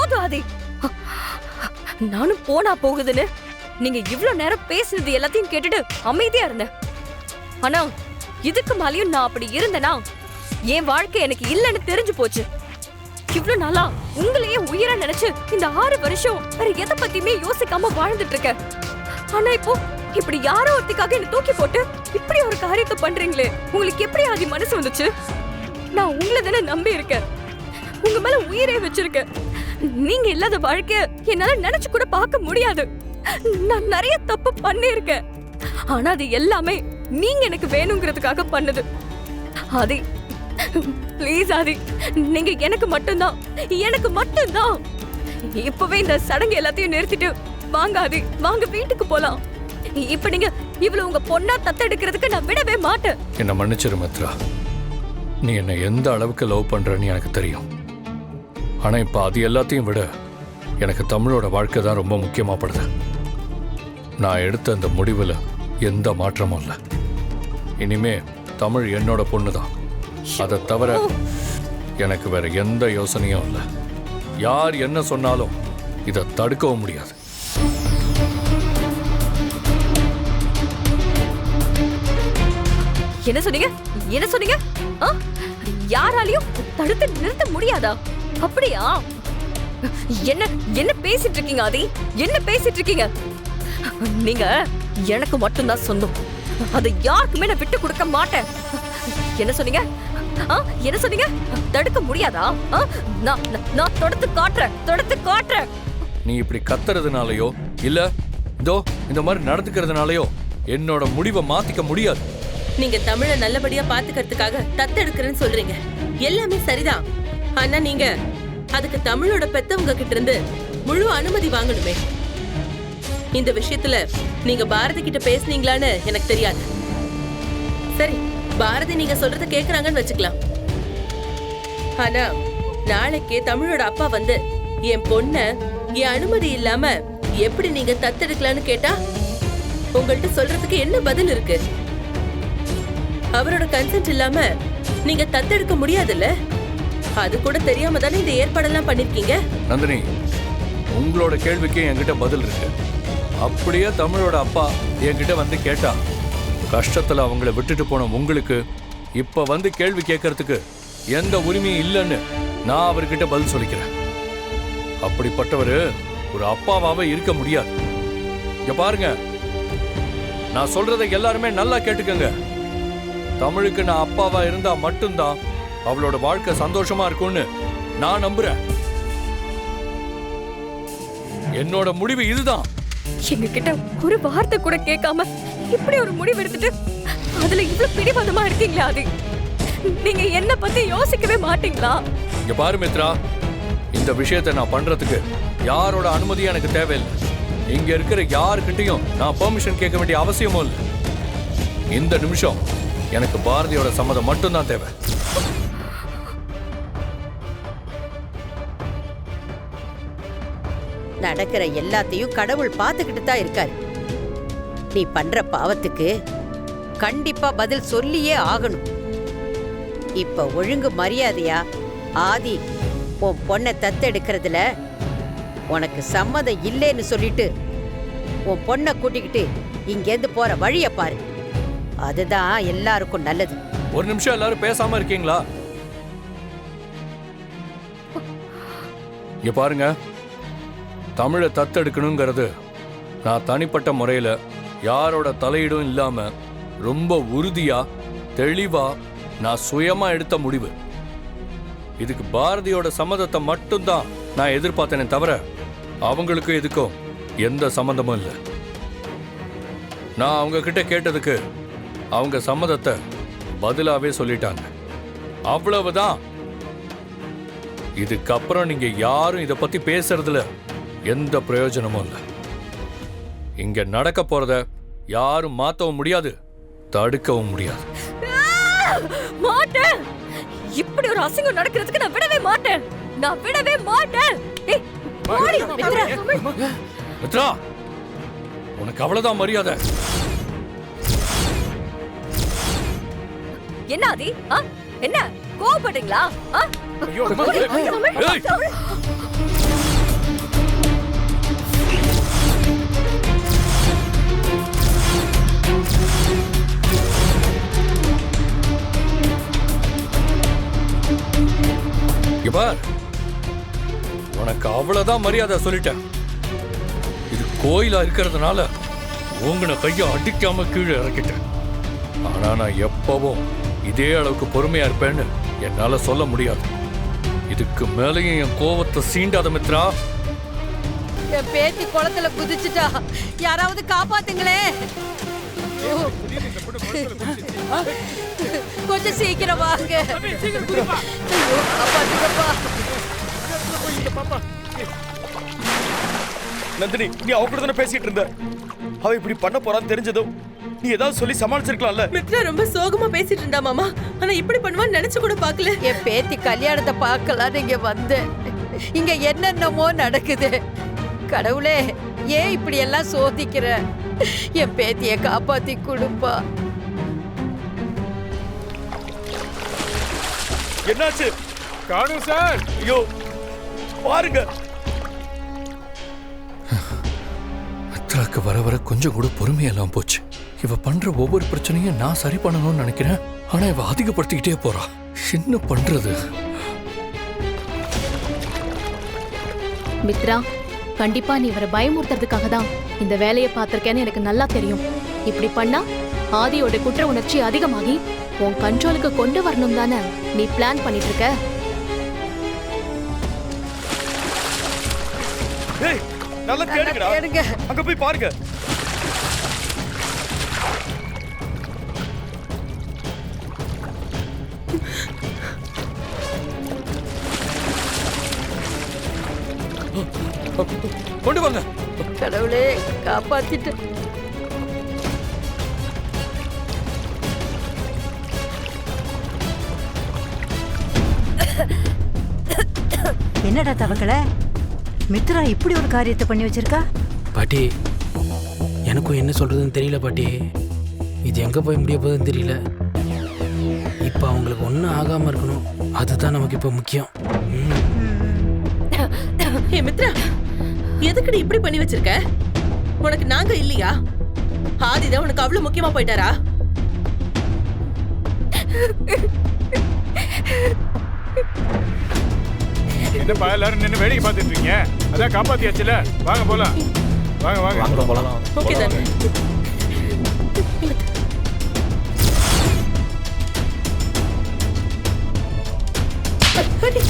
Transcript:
போதும் ஆதி. நானும் போனா போகுதுன்னு நீங்க இவ்வளவு நேரம் பேசுனது எல்லாத்தையும் கேட்டுட்டு அமைதியா இருந்தேன். ஆனா இதுக்கு மேலயும் நான் அப்படி இருந்தேனா என் வாழ்க்கை எனக்கு இல்லைன்னு தெரிஞ்சு போச்சு. இவ்வளவு நாளா உங்களையே உயிரா நினைச்சு இந்த 6 வருஷம் வேற எதை பத்தியுமே யோசிக்காம வாழ்ந்துட்டு இருக்கேன். ஆனா இப்போ இப்படி யாரோ ஒருத்திக்காக என்ன தூக்கி போட்டு இப்படி ஒரு காரியத்தை பண்றீங்களே, உங்களுக்கு எப்படி ஆதி மனசு வந்துச்சு? நான் உங்களை தானே நம்பி இருக்கேன், உங்க மேல உயிரே வச்சிருக்கேன். நீங்க இல்லாத வாழ்க்கைய என்னால நினைச்சு கூட பார்க்க முடியாது. நான் நிறைய தப்பு பண்ணிருக்கேன். ஆனா அது எல்லாமே நீங்க எனக்கு வேணுங்கிறதுக்காக பண்ணது. ஆதி ப்ளீஸ் ஆதி, நீங்க எனக்கு மட்டும்தான், எனக்கு மட்டும்தான். இப்பவே இந்த சடங்கு எல்லாத்தையும் நிறுத்திட்டு வாங்க ஆதி, வாங்க வீட்டுக்கு போலாம். இப்ப நீங்க இவ்வளவு உங்க பொண்ணா தத்தெடுக்கிறதுக்கு நான் விடவே மாட்டேன். என்ன மன்னிச்சிரு மித்ரா, நீ என்ன எந்த அளவுக்கு லவ் பண்றன்னு எனக்கு தெரியும். ஆனா இப்ப அது எல்லாத்தையும் விட எனக்கு தமிழோட வாழ்க்கை தான் ரொம்ப முக்கியமா படுது. நான் எடுத்த அந்த முடிவுல எந்த மாற்றமும் இல்லை. இனிமே தமிழ் என்னோட பொண்ணு தான். அதை தவிர எனக்கு வேற எந்த யோசனையும் இல்லை. யார் என்ன சொன்னாலும் இதை தடுக்கவும் முடியாது. என்ன சொன்னீங்க? என்ன சொன்னீங்க? யாராலையும் தடுத்து நிறுத்த முடியாதா? அப்படியா? என்ன என்ன பேசிட்டு இருக்கீங்க ஆதி? என்ன பேசிட்டு இருக்கீங்க? நீங்க எனக்கு மட்டும்தான் சொந்தம். அதை யாருக்குமே நான் விட்டு கொடுக்க மாட்டேன். என்ன சொன்னீங்க? என்ன சொன்னீங்க? தடுக்க முடியாதா? நான் தொடர்ந்து காட்டுறேன். நீ இப்படி கத்துறதுனாலயோ இல்ல இதோ இந்த மாதிரி நடந்துக்கிறதுனாலயோ என்னோட முடிவை மாத்திக்க முடியாது. நீங்க தமிழை நல்லபடியா பாத்துக்கிறதுக்காக தத்தெடுக்கிறேன்னு சொல்றீங்க, எல்லாமே சரிதான். ஆனா நீங்க அதுக்கு தமிழோட பெத்தவங்க கிட்ட இருந்து முழு அனுமதி வாங்கணுமே. இந்த விஷயத்துல நீங்க பாரதி கிட்ட பேசுனீங்களான்னு எனக்கு தெரியாது. சரி, பாரதி நீங்க சொல்றத கேக்குறாங்கன்னு வச்சுக்கலாம். ஆனா நாளைக்கு தமிழோட அப்பா வந்து என் பொண்ண என் அனுமதி இல்லாம எப்படி நீங்க தத்தெடுக்கலான்னு கேட்டா உங்கள்ட்ட சொல்றதுக்கு என்ன பதில் இருக்கு? அவரோட கன்சென்ட் இல்லாம நீங்க தத்தெடுக்க முடியாதுல்ல? அது கூட தெரியாம தானே இந்த ஏற்பாடெல்லாம் பண்ணிருக்கீங்க. நந்தினி, உங்களோட கேள்விக்கு என்கிட்ட பதில் இருக்கு. அப்படியே தமிழோட அப்பா என்கிட்ட வந்து கேட்டா, கஷ்டத்துல அவங்கள விட்டுட்டு போன உங்களுக்கு இப்ப வந்து கேள்வி கேட்கறதுக்கு எந்த உரிமையும் இல்லைன்னு நான் அவர்கிட்ட பதில் சொல்லிக்கிறேன். அப்படிப்பட்டவர் ஒரு அப்பாவாவே இருக்க முடியாது. இங்க பாருங்க, நான் சொல்றதை எல்லாருமே நல்லா கேட்டுக்கங்க. தமிழுக்கு நான் அப்பாவா இருந்தா மட்டும்தான் அவளோட வாழ்க்கை சந்தோஷமா இருக்கும்னு நான் நம்புறேன். என்னோட முடிவு இதுதான். எங்க கிட்ட ஒரு வார்த்தை கூட கேட்காம இப்படி ஒரு முடிவு எடுத்துட்டு அதுல இவ்வளவு பிடிவாதமா இருக்கீங்களா? அது நீங்க என்ன பத்தி யோசிக்கவே மாட்டீங்களா? இங்க பாரு மித்ரா, இந்த விஷயத்தை நான் பண்றதுக்கு யாரோட அனுமதியும் எனக்கு தேவையில்லை. இங்க இருக்கிற யாருக்கிட்டையும் நான் பெர்மிஷன் கேட்க வேண்டிய அவசியமும் இல்லை. இந்த நிமிஷம் எனக்கு பாரதியோட சம்மதம் மட்டும்தான் தேவை. நடக்கிற எல்லாத்தையும் கடவுள் பார்த்துக்கிட்டு தான் இருக்காரு. நீ பண்ற பாவத்துக்கு கண்டிப்பா பதில் சொல்லியே ஆகணும். இப்ப ஒழுங்கு மரியாதையா ஆதி உன் பொண்ணை தத்தெடுக்கிறதுல உனக்கு சம்மதம் இல்லைன்னு சொல்லிட்டு உன் பொண்ணை கூட்டிக்கிட்டு இங்கேருந்து போற வழிய பாரு. அதுதான் எல்லாருக்கும் நல்லது. ஒரு நிமிஷம் எல்லாரும் பேசாம இருக்கீங்களா? இங்க பாருங்க, தமிழை தத்தெடுக்கணுங்கிறது நான் தனிப்பட்ட முறையில யாரோட தலையீடும் இல்லாம ரொம்ப உறுதியா தெளிவா நான் சுயமா எடுத்த முடிவு. இதுக்கு பாரதியோட சம்மதத்தை மட்டும்தான் நான் எதிர்பார்த்தேனே தவிர அவங்களுக்கும் இதுக்கும் எந்த சம்மந்தமும் இல்லை. நான் அவங்க கிட்ட கேட்டதுக்கு அவங்க சம்மதத்தை பதிலாவே சொல்லிட்டாங்க. அவ்வளவுதான். இதுக்கப்புறம் நீங்க யாரும் இதை பத்தி பேசுறதுல எந்த பிரயோஜனமும் இல்லை. இங்க நடக்க போறத யாரும் மாத்தவும் முடியாது, தடுக்கவும் முடியாது. மாட்டேன். இப்படி ஒரு அசிங்கம் நடக்கிறதுக்கு நான் விடவே மாட்டேன். நான் விடவே மாட்டேன். மித்ரா, உனக்கு அவ்வளவுதான் மரியாதை. என்ன ஆதி? என்ன கோவப்படுறீங்களா? ஐயோ, உனக்கு அவ்வளவுதான் மரியாதை சொல்லிட்டேன். இது கோயிலா இருக்கிறதுனால உங்களை கையை அடிக்காம கீழே இறக்கிட்டேன். ஆனா நான் எப்பவும் இதே அளவுக்கு பொறுமையா இருப்பேன்னு என்னால சொல்ல முடியாது. இதுக்கு மேலேயும் என் கோவத்தை சீண்டாத மித்ரா. என் பேத்தி குளத்துல குதிச்சுட்டா, யாராவது காப்பாத்துங்களே. கொஞ்சம் சீக்கிரம் வாங்க. ஐயோ, காப்பாத்துங்கப்பா. நந்தினி, நீ அவ கூட தானே பேசிட்டு இருந்த. அவ இப்படி பண்ண போறான்னு தெரிஞ்சதும் நீ ஏதாவது சொல்லி சமாளிச்சிருக்கலாம்ல. மித்ரா ரொம்ப சோகமா பேசிட்டு இருந்தா மாமா. ஆனா இப்படி பண்ணுவான்னு நினைச்சு கூட பார்க்கல. என் பேத்தி கல்யாணத்தை பார்க்கலாம் நீங்க வந்து இங்க என்னென்னமோ நடக்குது. கடவுளே, ஏன் இப்படி எல்லாம் சோதிக்கிற? என் பேத்திய காப்பாத்தி கொடுப்பா. என்னாச்சு? காணும் சார். ஐயோ பாருங்க. மித்ராக்கு வர வர கொஞ்சம் கூட பொறுமையெல்லாம் போச்சு. இவ பண்ற ஒவ்வொரு பிரச்சனையும் நான் சரி பண்ணணும்னு நினைக்கிறேன். ஆனா இவ அதிகப்படுத்திக்கிட்டே போறா. என்ன பண்றது? மித்ரா, கண்டிப்பா நீ இவரை பயமுறுத்துறதுக்காக தான் இந்த வேலையை பார்த்திருக்கேன்னு எனக்கு நல்லா தெரியும். இப்படி பண்ணா ஆதியோட குற்ற உணர்ச்சி அதிகமாகி உன் கண்ட்ரோலுக்கு கொண்டு வரணும் தானே நீ பிளான் பண்ணிட்டு இருக்க. ஏய், நல்லா தேடுங்கடா. தேடுங்க. அங்க போய் பாருங்க. கொண்டு வாங்க. கடவுளே, காப்பாத்திட்டு. என்னடா தவக்கல, மித்ரா இப்படி ஒரு காரியத்தை பண்ணி வச்சிருக்கா? பாட்டி, எனக்கும் என்ன சொல்றதுன்னு தெரியல பாட்டி. இது எங்க போய் முடிய போகுதுன்னு தெரியல. இப்ப அவங்களுக்கு ஒன்றும் ஆகாம இருக்கணும், அதுதான் நமக்கு இப்ப முக்கியம். ஏ மித்ரா, எதுக்குடி இப்படி பண்ணி வச்சிருக்க? உனக்கு நாங்க இல்லையா? ஆதிதான் உனக்கு அவ்வளவு முக்கியமா போயிட்டாரா? என்னப்பா எல்லாரும் நின்று வேடிக்கை பார்த்துட்டு இருக்கீங்க? அதான் காப்பாத்தியாச்சுல, வாங்க போலாம். வாங்க வாங்க வாங்க போலாம். ஓகே தானே? பாட்டி.